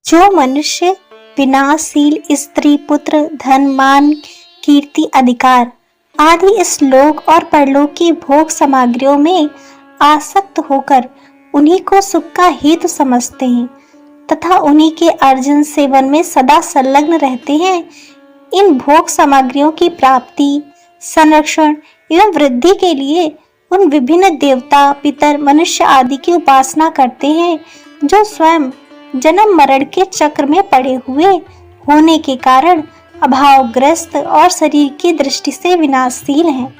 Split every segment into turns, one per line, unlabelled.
जो मनुष्य विनाशील स्त्री पुत्र धन मान कीर्ति अधिकार आदि इस लोक और परलोक की भोग सामग्रियों में आसक्त होकर उन्हीं को सुख का हेतु समझते हैं तथा उन्हीं के अर्जन सेवन में सदा संलग्न रहते हैं, इन भोग सामग्रियों की प्राप्ति, संरक्षण एवं वृद्धि के लिए उन विभिन्न देवता, पितर, मनुष्य आदि की उपासना करते हैं, जो स्वयं जन्म मरण के चक्र में पड़े हुए होने के कारण अभावग्रस्त और शरीर की दृष्टि से विनाशशील हैं।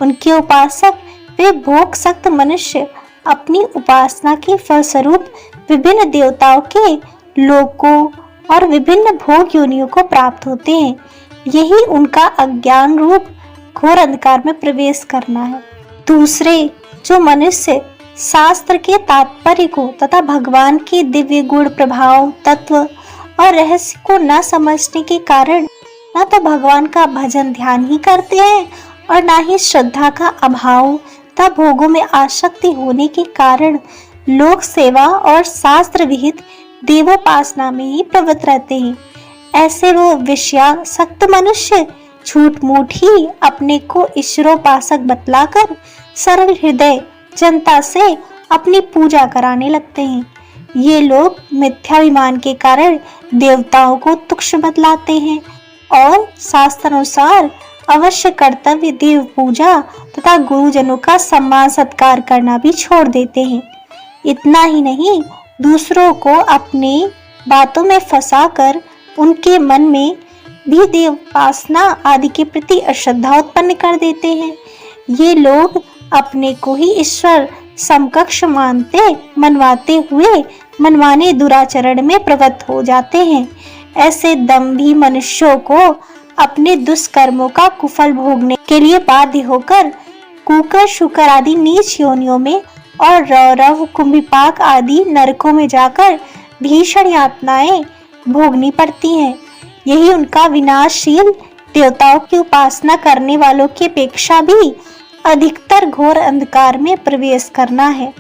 उनके उपासक वे भोग सक्त मनुष्य अपनी उपासना के फलस्वरूप विभिन्न देवताओं के लोकों और विभिन्न भोग योनियों को प्राप्त होते हैं। यही उनका अज्ञान रूप घोर अंधकार में प्रवेश करना है। दूसरे जो मनुष्य शास्त्र के तात्पर्य को तथा भगवान के दिव्य गुण प्रभाव तत्व और रहस्य को न समझने के कारण न तो भगवान का भजन ध्यान ही करते हैं और न ही श्रद्धा का अभाव तथा भोगों में आसक्ति होने के कारण लोक सेवा और शास्त्र विहित देवोपासना में ही प्रवृत्त रहते हैं, ऐसे वो विषयासक्त मनुष्य झूठ मूठ ही अपने को ईश्वरोपासक बतलाकर सरल हृदय जनता से अपनी पूजा कराने लगते हैं। ये लोग मिथ्याभिमान के कारण देवताओं को तुच्छ बतलाते हैं और शास्त्रानुसार अवश्य कर्तव्य देव पूजा तथा गुरुजनों का सम्मान सत्कार करना भी छोड़ देते हैं। इतना ही नहीं, दूसरों को अपनी बातों में फंसाकर उनके मन में भी देवोपासना आदि के प्रति अश्रद्धा उत्पन्न कर देते हैं। ये लोग अपने को ही ईश्वर समकक्ष मनवाते हुए मनमाने दुराचरण में प्रवृत्त हो जाते हैं। ऐसे दंभी मनुष्यों को अपने दुष्कर्मों का कुफल भोगने के लिए बाध्य होकर कुकर शुकर आदि नीच योनियों में और रौरव कुंभिपाक आदि नरकों में जाकर भीषण यातनाएं भोगनी पड़ती हैं। यही उनका विनाशशील देवताओं की उपासना करने वालों की अपेक्षा भी अधिकतर घोर अंधकार में प्रवेश करना है।